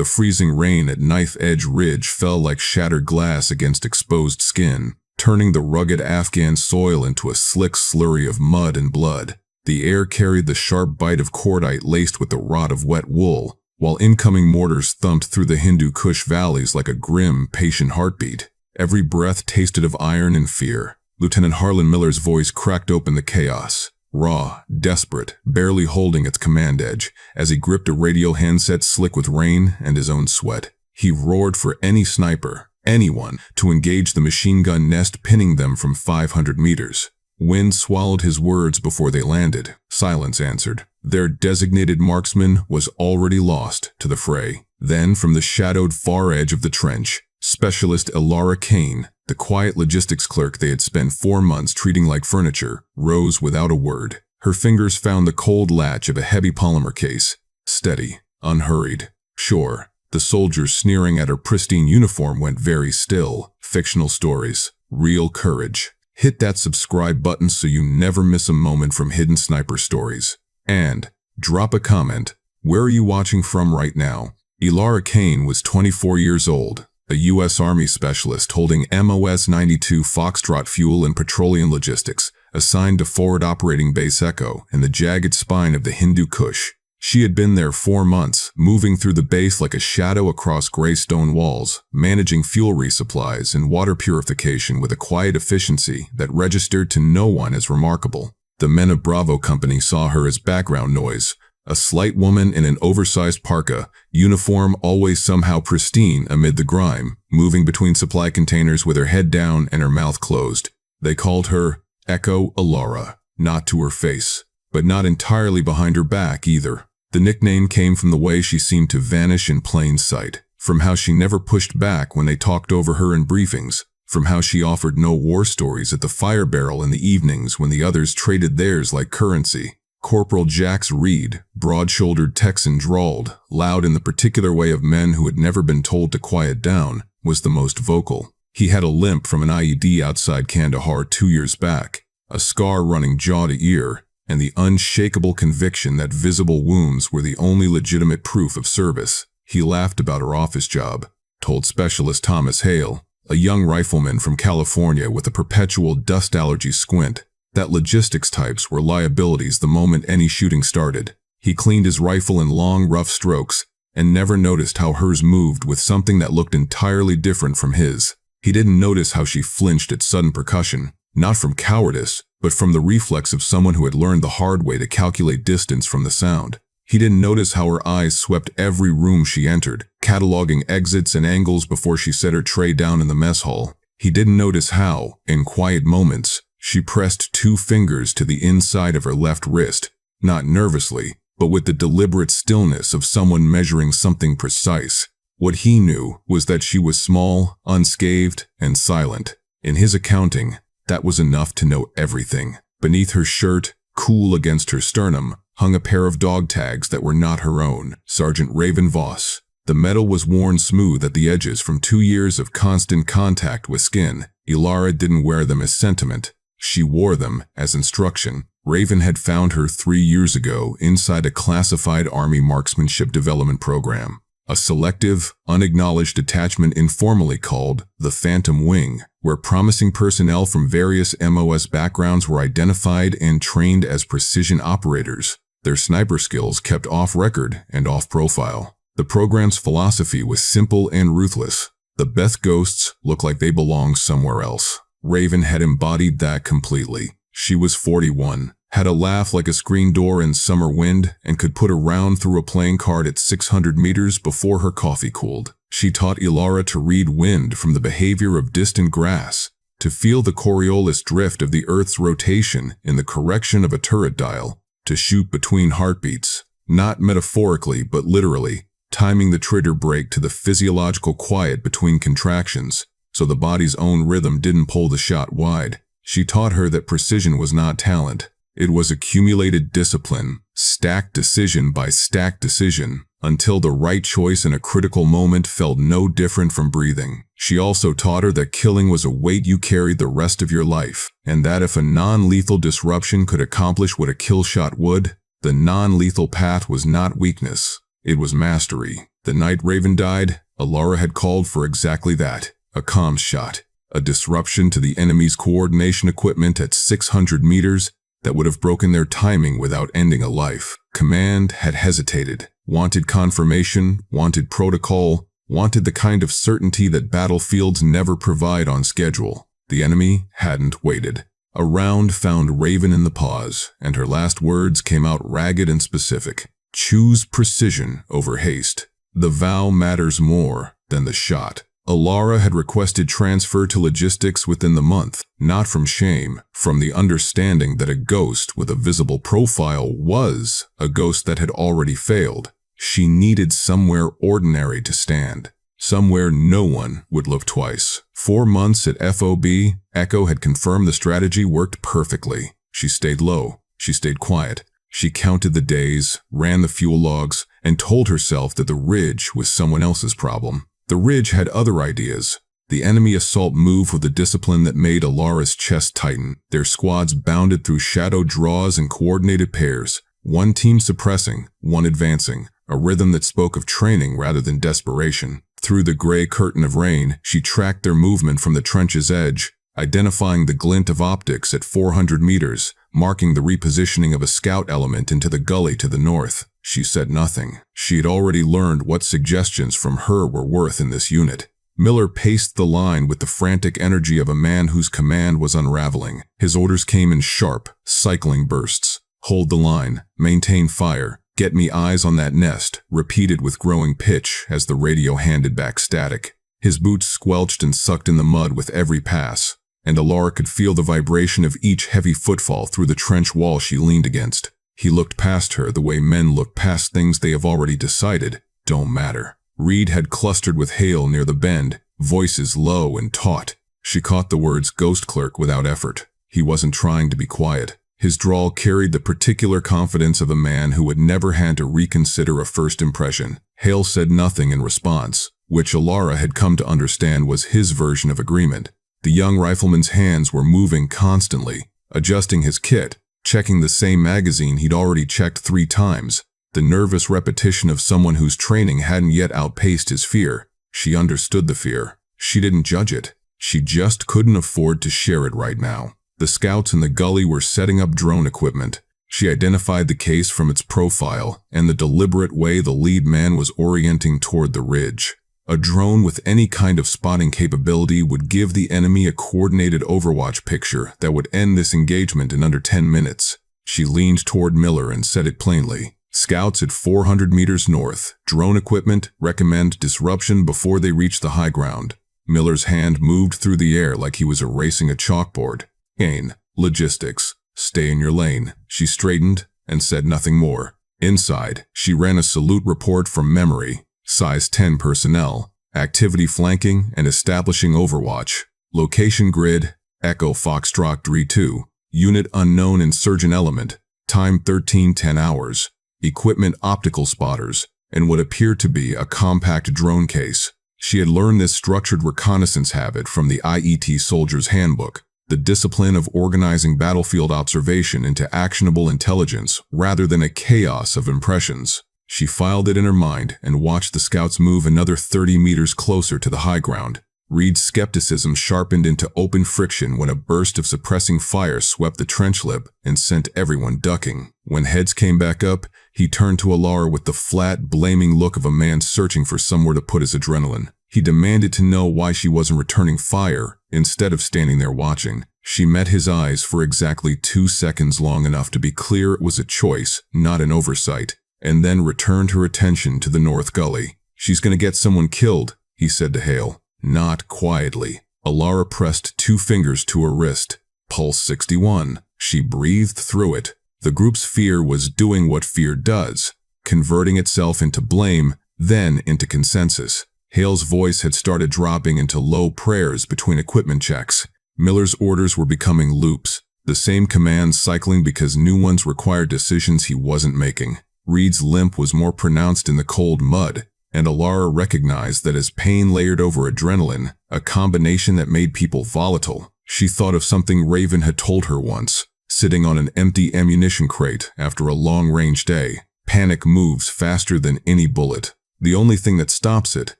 The freezing rain at knife-edge ridge fell like shattered glass against exposed skin, turning the rugged Afghan soil into a slick slurry of mud and blood. The air carried the sharp bite of cordite laced with the rot of wet wool, while incoming mortars thumped through the Hindu Kush valleys like a grim, patient heartbeat. Every breath tasted of iron and fear. Lieutenant Harlan Miller's voice cracked open the chaos, raw, desperate, barely holding its command edge, as he gripped a radio handset slick with rain and his own sweat. He roared for any sniper, anyone, to engage the machine gun nest pinning them from 500 meters. Wind swallowed his words before they landed. Silence answered. Their designated marksman was already lost to the fray. Then, from the shadowed far edge of the trench, Specialist Ilara Kane, the quiet logistics clerk they had spent 4 months treating like furniture, rose without a word. Her fingers found the cold latch of a heavy polymer case. Steady, unhurried. Sure, the soldiers sneering at her pristine uniform went very still. Fictional stories. Real courage. Hit that subscribe button so you never miss a moment from Hidden Sniper Stories. And drop a comment. Where are you watching from right now? Ilara Kane was 24 years old, a U.S. Army specialist holding MOS 92 Foxtrot Fuel and Petroleum Logistics, assigned to Forward Operating Base Echo in the jagged spine of the Hindu Kush. She had been there 4 months, moving through the base like a shadow across gray stone walls, managing fuel resupplies and water purification with a quiet efficiency that registered to no one as remarkable. The men of Bravo Company saw her as background noise, a slight woman in an oversized parka, uniform always somehow pristine amid the grime, moving between supply containers with her head down and her mouth closed. They called her Echo Ilara, not to her face, but not entirely behind her back either. The nickname came from the way she seemed to vanish in plain sight, from how she never pushed back when they talked over her in briefings, from how she offered no war stories at the fire barrel in the evenings when the others traded theirs like currency. Corporal Jax Reed, broad-shouldered Texan, drawled, loud in the particular way of men who had never been told to quiet down, was the most vocal. He had a limp from an IED outside Kandahar 2 years back, a scar running jaw to ear, and the unshakable conviction that visible wounds were the only legitimate proof of service. He laughed about her office job, told Specialist Thomas Hale, a young rifleman from California with a perpetual dust allergy squint, that logistics types were liabilities the moment any shooting started. He cleaned his rifle in long, rough strokes, and never noticed how hers moved with something that looked entirely different from his. He didn't notice how she flinched at sudden percussion, not from cowardice, but from the reflex of someone who had learned the hard way to calculate distance from the sound. He didn't notice how her eyes swept every room she entered, cataloging exits and angles before she set her tray down in the mess hall. He didn't notice how, in quiet moments, she pressed 2 fingers to the inside of her left wrist, not nervously, but with the deliberate stillness of someone measuring something precise. What he knew was that she was small, unscathed, and silent. In his accounting, that was enough to know everything. Beneath her shirt, cool against her sternum, hung a pair of dog tags that were not her own, Sergeant Raven Voss. The metal was worn smooth at the edges from 2 years of constant contact with skin. Ilara didn't wear them as sentiment. She wore them as instruction. Raven had found her 3 years ago inside a classified Army marksmanship development program. A selective, unacknowledged detachment informally called the Phantom Wing, where promising personnel from various MOS backgrounds were identified and trained as precision operators, their sniper skills kept off-record and off-profile. The program's philosophy was simple and ruthless. The best ghosts look like they belong somewhere else. Raven had embodied that completely. She was 41, had a laugh like a screen door in summer wind, and could put a round through a playing card at 600 meters before her coffee cooled. She taught Ilara to read wind from the behavior of distant grass, to feel the Coriolis drift of the Earth's rotation in the correction of a turret dial, to shoot between heartbeats, not metaphorically but literally, timing the trigger break to the physiological quiet between contractions, so the body's own rhythm didn't pull the shot wide. She taught her that precision was not talent. It was accumulated discipline, stacked decision by stacked decision, until the right choice in a critical moment felt no different from breathing. She also taught her that killing was a weight you carried the rest of your life, and that if a non-lethal disruption could accomplish what a kill shot would, the non-lethal path was not weakness, It was mastery. The night Raven died, Alara had called for exactly that. A comms shot. A disruption to the enemy's coordination equipment at 600 meters that would have broken their timing without ending a life. Command had hesitated. Wanted confirmation, wanted protocol, wanted the kind of certainty that battlefields never provide on schedule. The enemy hadn't waited. A round found Raven in the pause, and her last words came out ragged and specific. Choose precision over haste. The vow matters more than the shot. Alara had requested transfer to logistics within the month, not from shame, from the understanding that a ghost with a visible profile was a ghost that had already failed. She needed somewhere ordinary to stand, somewhere no one would look twice. 4 months at FOB, Echo had confirmed the strategy worked perfectly. She stayed low, she stayed quiet. She counted the days, ran the fuel logs, and told herself that the ridge was someone else's problem. The ridge had other ideas. The enemy assault moved with a discipline that made Alara's chest tighten. Their squads bounded through shadow draws and coordinated pairs, one team suppressing, one advancing, a rhythm that spoke of training rather than desperation. Through the gray curtain of rain, she tracked their movement from the trench's edge, identifying the glint of optics at 400 meters, marking the repositioning of a scout element into the gully to the north. She said nothing. She had already learned what suggestions from her were worth in this unit. Miller paced the line with the frantic energy of a man whose command was unraveling. His orders came in sharp, cycling bursts. Hold the line, maintain fire, get me eyes on that nest, repeated with growing pitch as the radio handed back static. His boots squelched and sucked in the mud with every pass, and Alara could feel the vibration of each heavy footfall through the trench wall she leaned against. He looked past her the way men look past things they have already decided don't matter. Reed had clustered with hail near the bend, voices low and taut. She caught the words ghost clerk without effort. He wasn't trying to be quiet. His drawl carried the particular confidence of a man who had never had to reconsider a first impression. Hale said nothing in response, which Alara had come to understand was his version of agreement. The young rifleman's hands were moving constantly, adjusting his kit, checking the same magazine he'd already checked 3 times, the nervous repetition of someone whose training hadn't yet outpaced his fear. She understood the fear. She didn't judge it. She just couldn't afford to share it right now. The scouts in the gully were setting up drone equipment. She identified the case from its profile and the deliberate way the lead man was orienting toward the ridge. A drone with any kind of spotting capability would give the enemy a coordinated overwatch picture that would end this engagement in under 10 minutes. She leaned toward Miller and said it plainly. Scouts at 400 meters north. Drone equipment, recommend disruption before they reach the high ground. Miller's hand moved through the air like he was erasing a chalkboard. Gain. Logistics. Stay in your lane. She straightened and said nothing more. Inside, she ran a salute report from memory. Size 10 personnel. Activity flanking and establishing overwatch. Location grid. Echo Foxtrot 3-2. Unit unknown insurgent element. Time 13:10 hours. Equipment optical spotters, and what appeared to be a compact drone case. She had learned this structured reconnaissance habit from the IET Soldier's Handbook, the discipline of organizing battlefield observation into actionable intelligence rather than a chaos of impressions. She filed it in her mind and watched the scouts move another 30 meters closer to the high ground. Reed's skepticism sharpened into open friction when a burst of suppressing fire swept the trench lip and sent everyone ducking. When heads came back up, he turned to Alara with the flat, blaming look of a man searching for somewhere to put his adrenaline. He demanded to know why she wasn't returning fire instead of standing there watching. She met his eyes for exactly 2 seconds, long enough to be clear it was a choice, not an oversight, and then returned her attention to the north gully. She's gonna get someone killed, he said to Hale. Not quietly. Alara pressed 2 fingers to her wrist. Pulse 61. She breathed through it. The group's fear was doing what fear does, converting itself into blame, then into consensus. Hale's voice had started dropping into low prayers between equipment checks. Miller's orders were becoming loops, the same commands cycling because new ones required decisions he wasn't making. Reed's limp was more pronounced in the cold mud, and Alara recognized that as pain layered over adrenaline, a combination that made people volatile. She thought of something Raven had told her once, sitting on an empty ammunition crate after a long-range day. Panic moves faster than any bullet. The only thing that stops it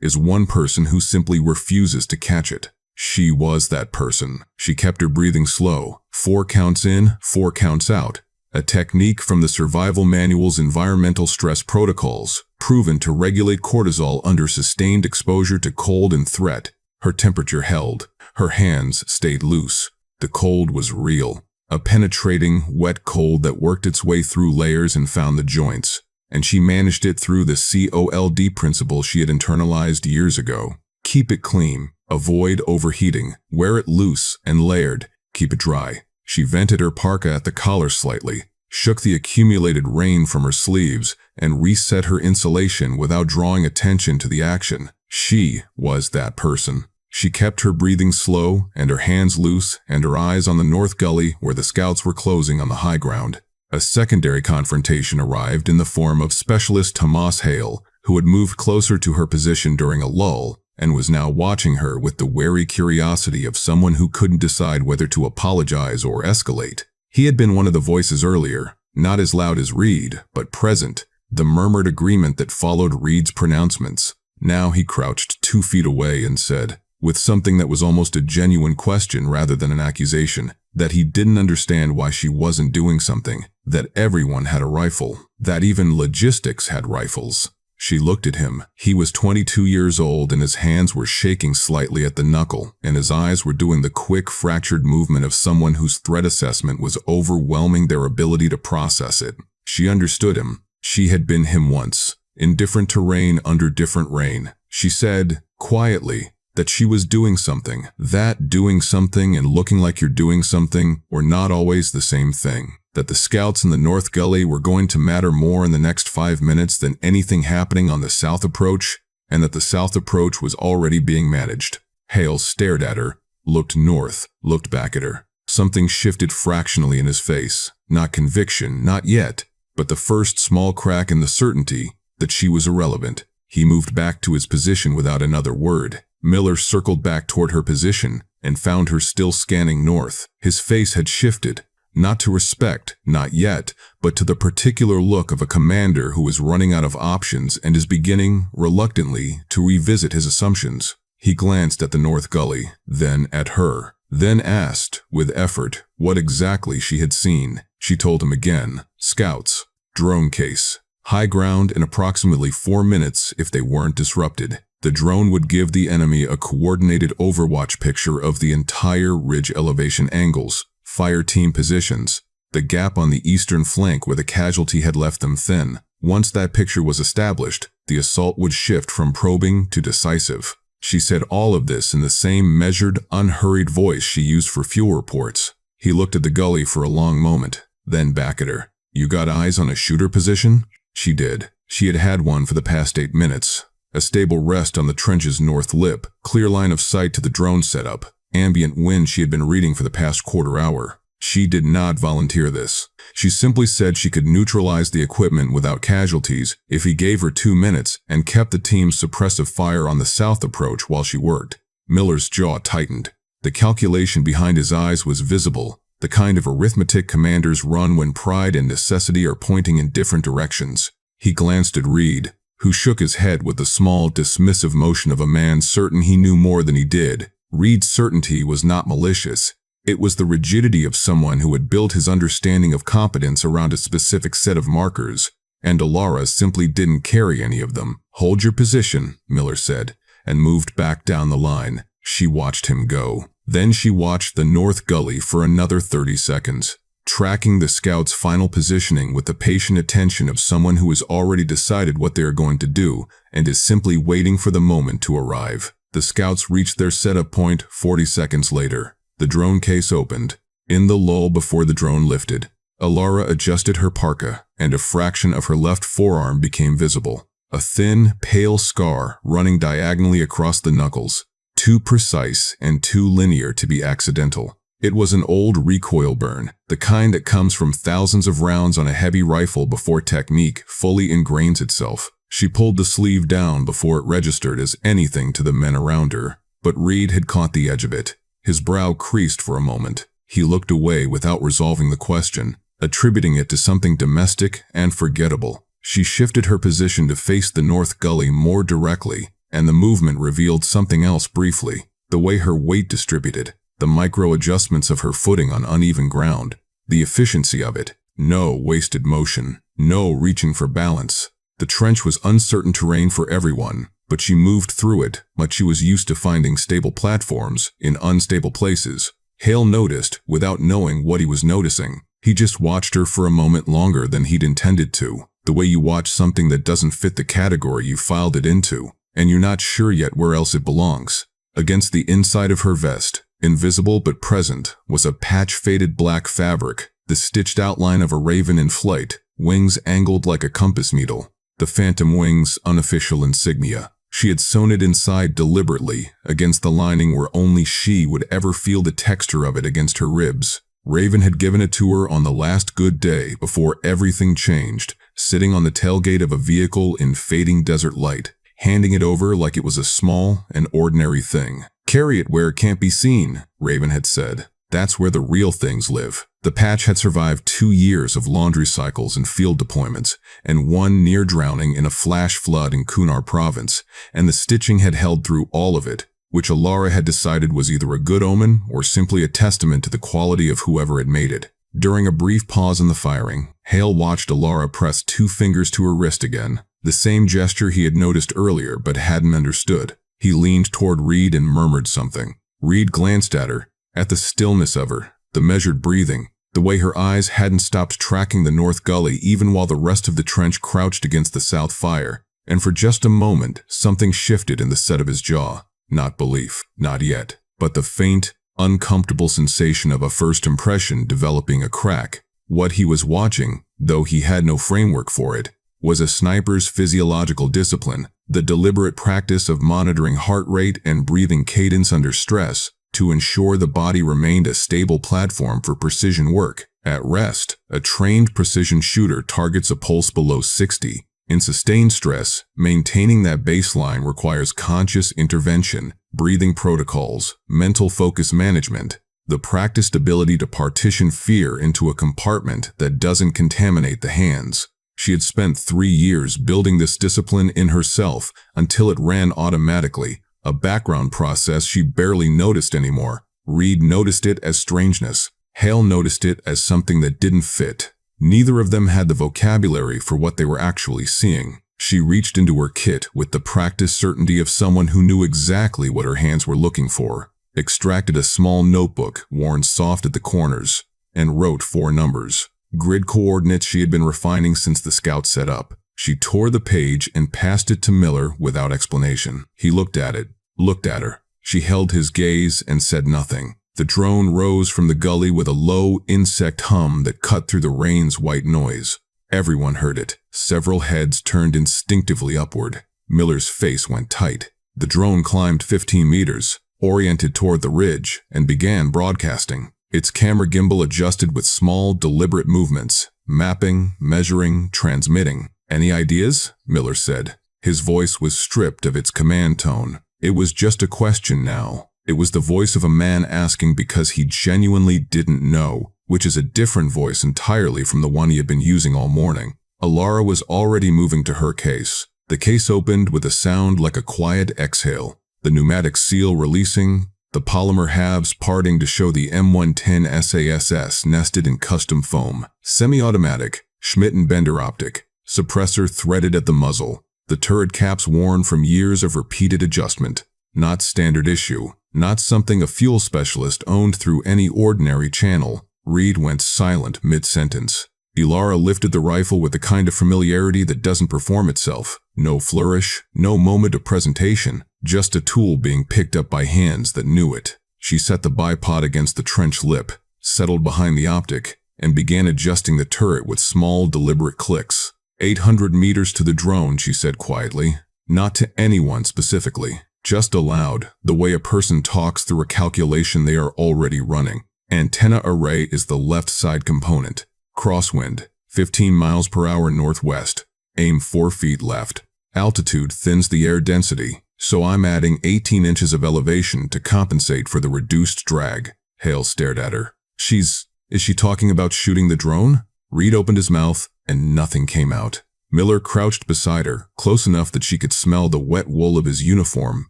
is one person who simply refuses to catch it. She was that person. She kept her breathing slow. 4 counts in, 4 counts out. A technique from the survival manual's environmental stress protocols, proven to regulate cortisol under sustained exposure to cold and threat. Her temperature held. Her hands stayed loose. The cold was real. A penetrating, wet cold that worked its way through layers and found the joints. And she managed it through the COLD principle she had internalized years ago. Keep it clean. Avoid overheating. Wear it loose and layered. Keep it dry. She vented her parka at the collar slightly, shook the accumulated rain from her sleeves, and reset her insulation without drawing attention to the action. She was that person. She kept her breathing slow and her hands loose and her eyes on the north gully where the scouts were closing on the high ground. A secondary confrontation arrived in the form of Specialist Tomas Hale, who had moved closer to her position during a lull and was now watching her with the wary curiosity of someone who couldn't decide whether to apologize or escalate. He had been one of the voices earlier, not as loud as Reed, but present, the murmured agreement that followed Reed's pronouncements. Now he crouched 2 feet away and said, with something that was almost a genuine question rather than an accusation, that he didn't understand why she wasn't doing something, that everyone had a rifle, that even logistics had rifles. She looked at him. He was 22 years old and his hands were shaking slightly at the knuckle, and his eyes were doing the quick, fractured movement of someone whose threat assessment was overwhelming their ability to process it. She understood him. She had been him once, in different terrain under different rain. She said, quietly, that she was doing something. That doing something and looking like you're doing something were not always the same thing. That the scouts in the North Gully were going to matter more in the next 5 minutes than anything happening on the south approach, and that the south approach was already being managed. Hale stared at her, looked north, looked back at her. Something shifted fractionally in his face. Not conviction, not yet, but the first small crack in the certainty that she was irrelevant. He moved back to his position without another word. Miller circled back toward her position and found her still scanning north. His face had shifted. Not to respect, not yet, but to the particular look of a commander who is running out of options and is beginning, reluctantly, to revisit his assumptions. He glanced at the North Gully, then at her, then asked, with effort, what exactly she had seen. She told him again. Scouts. Drone case. High ground in approximately 4 minutes if they weren't disrupted. The drone would give the enemy a coordinated overwatch picture of the entire ridge elevation angles. Fire team positions, the gap on the eastern flank where the casualty had left them thin. Once that picture was established, the assault would shift from probing to decisive. She said all of this in the same measured, unhurried voice she used for fuel reports. He looked at the gully for a long moment, then back at her. You got eyes on a shooter position? She did. She had had one for the past 8 minutes. A stable rest on the trench's north lip, clear line of sight to the drone setup. Ambient wind she had been reading for the past quarter hour. She did not volunteer this. She simply said she could neutralize the equipment without casualties if he gave her 2 minutes and kept the team's suppressive fire on the south approach while she worked. Miller's jaw tightened. The calculation behind his eyes was visible, the kind of arithmetic commanders run when pride and necessity are pointing in different directions. He glanced at Reed, who shook his head with the small, dismissive motion of a man certain he knew more than he did. Reed's certainty was not malicious. It was the rigidity of someone who had built his understanding of competence around a specific set of markers, and Alara simply didn't carry any of them. Hold your position, Miller said, and moved back down the line. She watched him go. Then she watched the North Gully for another 30 seconds, tracking the scouts' final positioning with the patient attention of someone who has already decided what they are going to do and is simply waiting for the moment to arrive. The scouts reached their setup point 40 seconds later. The drone case opened. In the lull before the drone lifted, Alara adjusted her parka, and a fraction of her left forearm became visible. A thin, pale scar running diagonally across the knuckles, too precise and too linear to be accidental. It was an old recoil burn, the kind that comes from thousands of rounds on a heavy rifle before technique fully ingrains itself. She pulled the sleeve down before it registered as anything to the men around her, but Reed had caught the edge of it. His brow creased for a moment. He looked away without resolving the question, attributing it to something domestic and forgettable. She shifted her position to face the north gully more directly, and the movement revealed something else briefly. The way her weight distributed, the micro-adjustments of her footing on uneven ground, the efficiency of it. No wasted motion, no reaching for balance. The trench was uncertain terrain for everyone, but she moved through it like she was used to finding stable platforms in unstable places. Hale noticed, without knowing what he was noticing. He just watched her for a moment longer than he'd intended to, the way you watch something that doesn't fit the category you filed it into, and you're not sure yet where else it belongs. Against the inside of her vest, invisible but present, was a patch-faded black fabric, the stitched outline of a raven in flight, wings angled like a compass needle. The phantom wings' unofficial insignia. She had sewn it inside deliberately, against the lining where only she would ever feel the texture of it against her ribs. Raven had given it to her on the last good day before everything changed, sitting on the tailgate of a vehicle in fading desert light, handing it over like it was a small and ordinary thing. "Carry it where it can't be seen," Raven had said. "That's where the real things live." The patch had survived 2 years of laundry cycles and field deployments, and 1 near drowning in a flash flood in Kunar province, and the stitching had held through all of it, which Alara had decided was either a good omen or simply a testament to the quality of whoever had made it. During a brief pause in the firing, Hale watched Alara press 2 fingers to her wrist again, the same gesture he had noticed earlier but hadn't understood. He leaned toward Reed and murmured something. Reed glanced at her, at the stillness of her, the measured breathing, the way her eyes hadn't stopped tracking the north gully even while the rest of the trench crouched against the south fire, and for just a moment something shifted in the set of his jaw. Not belief, not yet, but the faint, uncomfortable sensation of a first impression developing a crack. What he was watching, though he had no framework for it, was a sniper's physiological discipline, the deliberate practice of monitoring heart rate and breathing cadence under stress to ensure the body remained a stable platform for precision work. At rest, a trained precision shooter targets a pulse below 60. In sustained stress, maintaining that baseline requires conscious intervention, breathing protocols, mental focus management, the practiced ability to partition fear into a compartment that doesn't contaminate the hands. She had spent 3 years building this discipline in herself until it ran automatically, a background process she barely noticed anymore. Reed noticed it as strangeness. Hale noticed it as something that didn't fit. Neither of them had the vocabulary for what they were actually seeing. She reached into her kit with the practiced certainty of someone who knew exactly what her hands were looking for, extracted a small notebook worn soft at the corners, and wrote 4 numbers. Grid coordinates she had been refining since the scout set up. She tore the page and passed it to Miller without explanation. He looked at it, looked at her. She held his gaze and said nothing. The drone rose from the gully with a low insect hum that cut through the rain's white noise. Everyone heard it. Several heads turned instinctively upward. Miller's face went tight. The drone climbed 15 meters, oriented toward the ridge, and began broadcasting. Its camera gimbal adjusted with small, deliberate movements, mapping, measuring, transmitting. "Any ideas?" Miller said. His voice was stripped of its command tone. It was just a question now. It was the voice of a man asking because he genuinely didn't know, which is a different voice entirely from the one he had been using all morning. Alara was already moving to her case. The case opened with a sound like a quiet exhale, the pneumatic seal releasing, the polymer halves parting to show the M110 SASS nested in custom foam. Semi-automatic, Schmidt and Bender optic, suppressor threaded at the muzzle, the turret caps worn from years of repeated adjustment. Not standard issue, not something a fuel specialist owned through any ordinary channel. Reed went silent mid-sentence. Alara lifted the rifle with the kind of familiarity that doesn't perform itself. No flourish, no moment of presentation, just a tool being picked up by hands that knew it. She set the bipod against the trench lip, settled behind the optic, and began adjusting the turret with small, deliberate clicks. 800 meters to the drone, she said quietly. Not to anyone specifically, just aloud, the way a person talks through a calculation they are already running. Antenna array is the left side component. Crosswind, 15 miles per hour northwest. Aim 4 feet left. Altitude thins the air density, so I'm adding 18 inches of elevation to compensate for the reduced drag. Hale stared at her. Is she talking about shooting the drone? Reed opened his mouth, and nothing came out. Miller crouched beside her, close enough that she could smell the wet wool of his uniform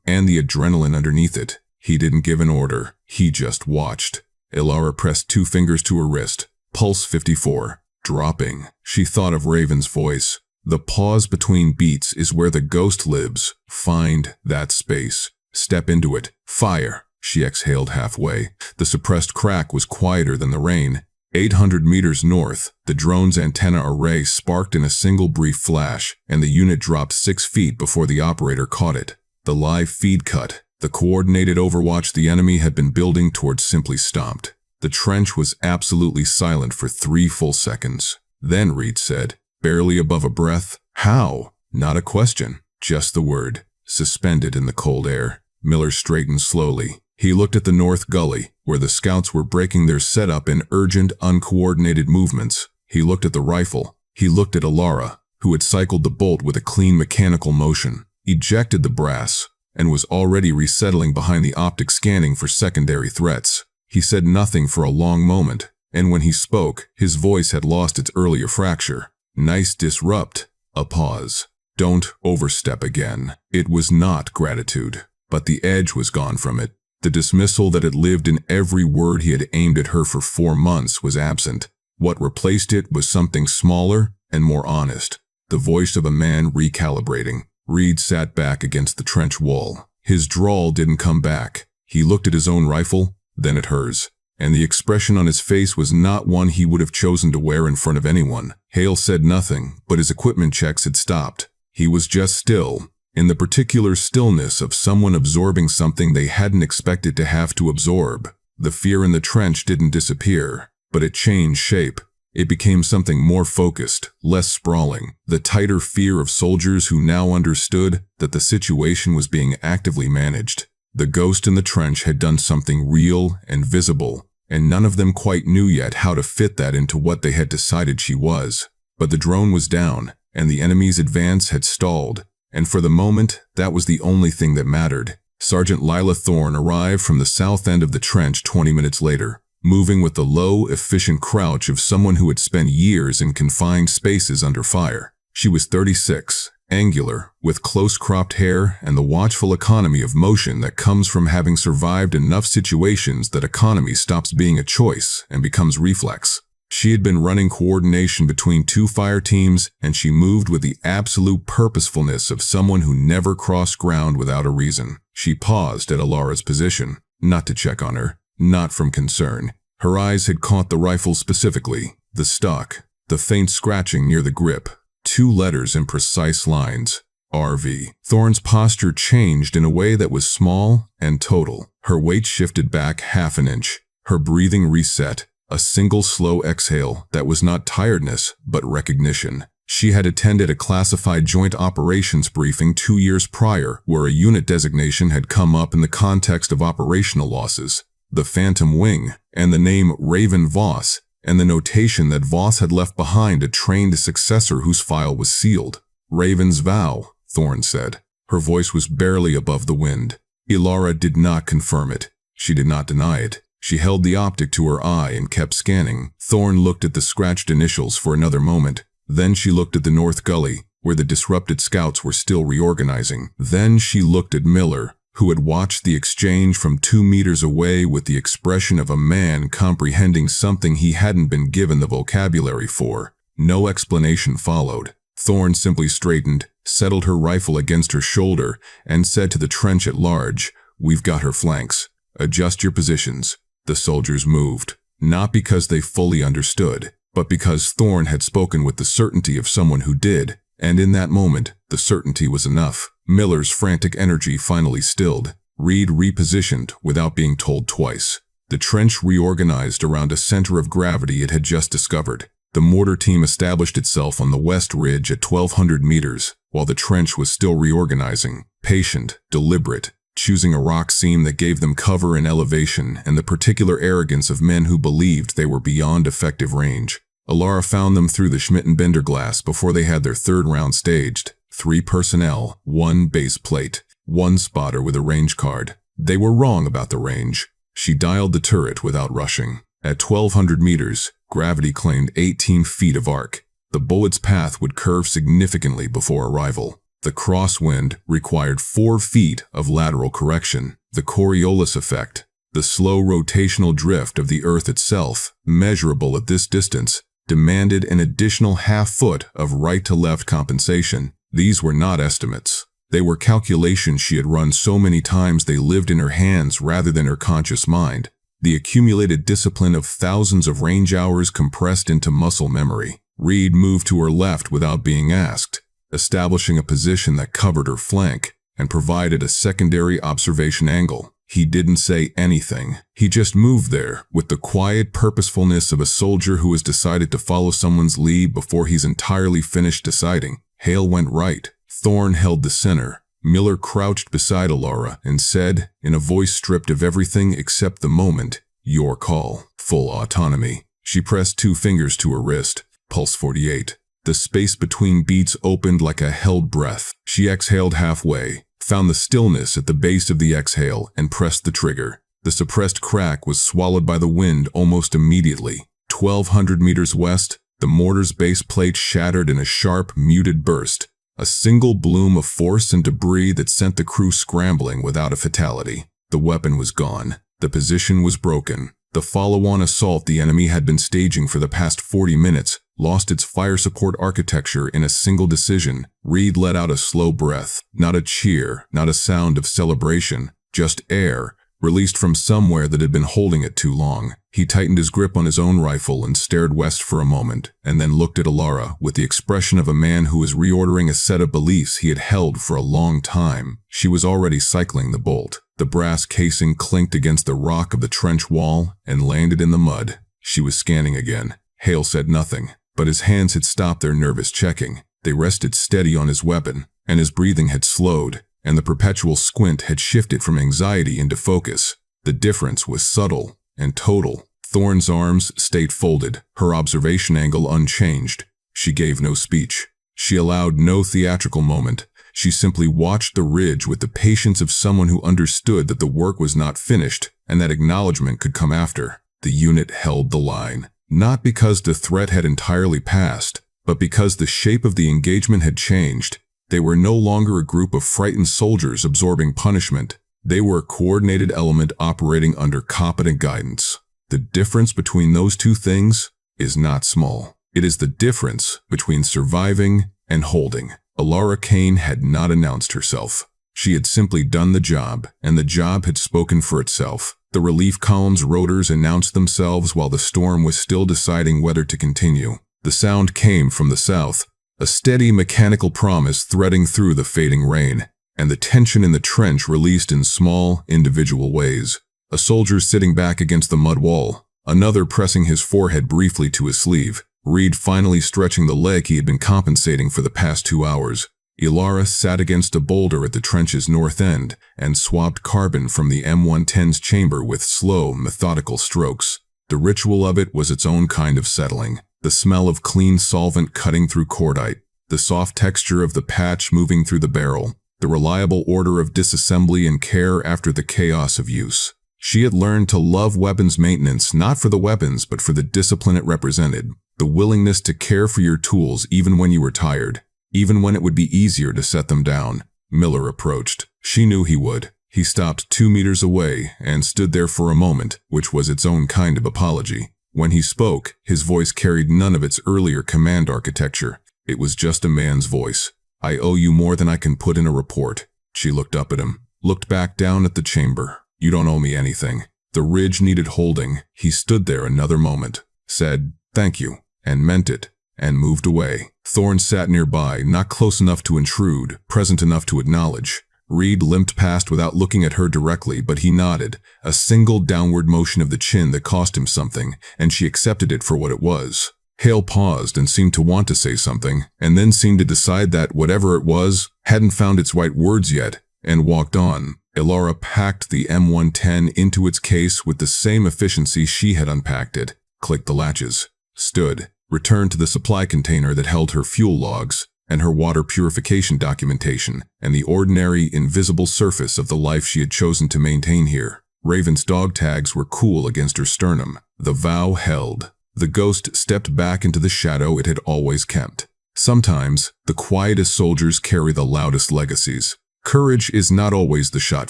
and the adrenaline underneath it. He didn't give an order, he just watched. Ilara pressed 2 fingers to her wrist, pulse 54, dropping. She thought of Raven's voice. The pause between beats is where the ghost lives. Find that space. Step into it. Fire. She exhaled halfway. The suppressed crack was quieter than the rain. 800 meters north, the drone's antenna array sparked in a single brief flash, and the unit dropped 6 feet before the operator caught it. The live feed cut. The coordinated overwatch the enemy had been building towards simply stopped. The trench was absolutely silent for 3 full seconds. Then Reed said, barely above a breath, "How?" Not a question, just the word, suspended in the cold air. Miller straightened slowly. He looked at the north gully, where the scouts were breaking their setup in urgent, uncoordinated movements. He looked at the rifle. He looked at Ilara, who had cycled the bolt with a clean mechanical motion, ejected the brass, and was already resettling behind the optic scanning for secondary threats. He said nothing for a long moment, and when he spoke, his voice had lost its earlier fracture. Nice disrupt. A pause. Don't overstep again. It was not gratitude, but the edge was gone from it. The dismissal that had lived in every word he had aimed at her for 4 months was absent. What replaced it was something smaller and more honest. The voice of a man recalibrating. Reed sat back against the trench wall. His drawl didn't come back. He looked at his own rifle, then at hers, and the expression on his face was not one he would have chosen to wear in front of anyone. Hale said nothing, but his equipment checks had stopped. He was just still, in the particular stillness of someone absorbing something they hadn't expected to have to absorb. The fear in the trench didn't disappear, but it changed shape. It became something more focused, less sprawling, the tighter fear of soldiers who now understood that the situation was being actively managed. The ghost in the trench had done something real and visible, and none of them quite knew yet how to fit that into what they had decided she was. But the drone was down, and the enemy's advance had stalled, and for the moment, that was the only thing that mattered. Sergeant Lila Thorne arrived from the south end of the trench 20 minutes later, moving with the low, efficient crouch of someone who had spent years in confined spaces under fire. She was 36, angular, with close-cropped hair and the watchful economy of motion that comes from having survived enough situations that economy stops being a choice and becomes reflex. She had been running coordination between 2 fire teams, and she moved with the absolute purposefulness of someone who never crossed ground without a reason. She paused at Ilara's position, not to check on her, not from concern. Her eyes had caught the rifle specifically, the stock, the faint scratching near the grip. 2 letters in precise lines. RV. Thorne's posture changed in a way that was small and total. Her weight shifted back half an inch. Her breathing reset. A single slow exhale that was not tiredness, but recognition. She had attended a classified joint operations briefing 2 years prior where a unit designation had come up in the context of operational losses. The Phantom Wing, and the name Raven Voss, and the notation that Voss had left behind a trained successor whose file was sealed. Raven's vow, Thorne said. Her voice was barely above the wind. Ilara did not confirm it. She did not deny it. She held the optic to her eye and kept scanning. Thorne looked at the scratched initials for another moment. Then she looked at the north gully, where the disrupted scouts were still reorganizing. Then she looked at Miller, who had watched the exchange from 2 meters away with the expression of a man comprehending something he hadn't been given the vocabulary for. No explanation followed. Thorne simply straightened, settled her rifle against her shoulder, and said to the trench at large, "We've got her flanks. Adjust your positions." The soldiers moved, not because they fully understood, but because Thorne had spoken with the certainty of someone who did, and in that moment, the certainty was enough. Miller's frantic energy finally stilled. Reed repositioned without being told twice. The trench reorganized around a center of gravity it had just discovered. The mortar team established itself on the west ridge at 1,200 meters, while the trench was still reorganizing, patient, deliberate, choosing a rock seam that gave them cover and elevation and the particular arrogance of men who believed they were beyond effective range. Ilara found them through the Schmidt-Bender glass before they had their 3rd round staged. 3 personnel, 1 base plate, 1 spotter with a range card. They were wrong about the range. She dialed the turret without rushing. At 1,200 meters, gravity claimed 18 feet of arc. The bullet's path would curve significantly before arrival. The crosswind required 4 feet of lateral correction. The Coriolis effect, the slow rotational drift of the Earth itself, measurable at this distance, demanded an additional half-foot of right-to-left compensation. These were not estimates. They were calculations she had run so many times they lived in her hands rather than her conscious mind. The accumulated discipline of thousands of range hours compressed into muscle memory. Reed moved to her left without being asked, establishing a position that covered her flank and provided a secondary observation angle. He didn't say anything. He just moved there with the quiet purposefulness of a soldier who has decided to follow someone's lead before he's entirely finished deciding. Hale went right. Thorne held the center. Miller crouched beside Alara and said, in a voice stripped of everything except the moment, "Your call. Full autonomy." She pressed 2 fingers to her wrist. Pulse 48. The space between beats opened like a held breath. She exhaled halfway, found the stillness at the base of the exhale, and pressed the trigger. The suppressed crack was swallowed by the wind almost immediately. 1,200 meters west, the mortar's base plate shattered in a sharp, muted burst. A single bloom of force and debris that sent the crew scrambling without a fatality. The weapon was gone. The position was broken. The follow-on assault the enemy had been staging for the past 40 minutes lost its fire support architecture in a single decision. Reed let out a slow breath. Not a cheer, not a sound of celebration, just air, released from somewhere that had been holding it too long. He tightened his grip on his own rifle and stared west for a moment, and then looked at Alara with the expression of a man who was reordering a set of beliefs he had held for a long time. She was already cycling the bolt. The brass casing clinked against the rock of the trench wall and landed in the mud. She was scanning again. Hale said nothing, but his hands had stopped their nervous checking. They rested steady on his weapon, and his breathing had slowed, and the perpetual squint had shifted from anxiety into focus. The difference was subtle and total. Thorne's arms stayed folded, her observation angle unchanged. She gave no speech. She allowed no theatrical moment. She simply watched the ridge with the patience of someone who understood that the work was not finished and that acknowledgement could come after. The unit held the line, not because the threat had entirely passed, but because the shape of the engagement had changed. They were no longer a group of frightened soldiers absorbing punishment. They were a coordinated element operating under competent guidance. The difference between those two things is not small. It is the difference between surviving and holding. Alara Kane had not announced herself. She had simply done the job, and the job had spoken for itself. The relief column's rotors announced themselves while the storm was still deciding whether to continue. The sound came from the south, a steady mechanical promise threading through the fading rain, and the tension in the trench released in small, individual ways. A soldier sitting back against the mud wall, another pressing his forehead briefly to his sleeve, Reed finally stretching the leg he had been compensating for the past 2 hours. Alara sat against a boulder at the trench's north end and swabbed carbon from the M110's chamber with slow, methodical strokes. The ritual of it was its own kind of settling. The smell of clean solvent cutting through cordite, the soft texture of the patch moving through the barrel, the reliable order of disassembly and care after the chaos of use. She had learned to love weapons maintenance not for the weapons but for the discipline it represented, the willingness to care for your tools even when you were tired, even when it would be easier to set them down. Miller approached. She knew he would. He stopped 2 meters away and stood there for a moment, which was its own kind of apology. When he spoke, his voice carried none of its earlier command architecture. It was just a man's voice. "I owe you more than I can put in a report." She looked up at him, looked back down at the chamber. "You don't owe me anything." The ridge needed holding. He stood there another moment, said, "Thank you," and meant it, and moved away. Thorne sat nearby, not close enough to intrude, present enough to acknowledge. Reed limped past without looking at her directly, but he nodded, a single downward motion of the chin that cost him something, and she accepted it for what it was. Hale paused and seemed to want to say something, and then seemed to decide that whatever it was hadn't found its right words yet, and walked on. Alara packed the M110 into its case with the same efficiency she had unpacked it, clicked the latches, stood, returned to the supply container that held her fuel logs, and her water purification documentation, and the ordinary, invisible surface of the life she had chosen to maintain here. Raven's dog tags were cool against her sternum. The vow held. The ghost stepped back into the shadow it had always kept. Sometimes, the quietest soldiers carry the loudest legacies. Courage is not always the shot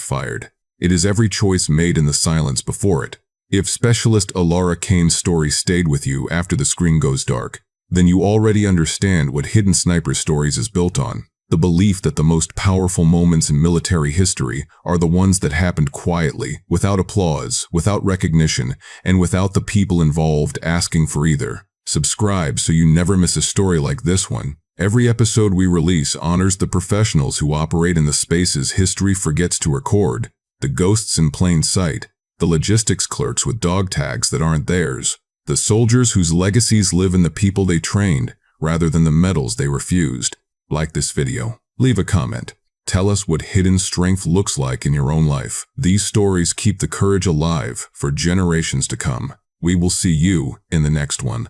fired. It is every choice made in the silence before it. If Specialist Alara Kane's story stayed with you after the screen goes dark, then you already understand what Hidden Sniper Stories is built on. The belief that the most powerful moments in military history are the ones that happened quietly, without applause, without recognition, and without the people involved asking for either. Subscribe so you never miss a story like this one. Every episode we release honors the professionals who operate in the spaces history forgets to record, the ghosts in plain sight, the logistics clerks with dog tags that aren't theirs, the soldiers whose legacies live in the people they trained rather than the medals they refused. Like this video, leave a comment. Tell us what hidden strength looks like in your own life. These stories keep the courage alive for generations to come. We will see you in the next one.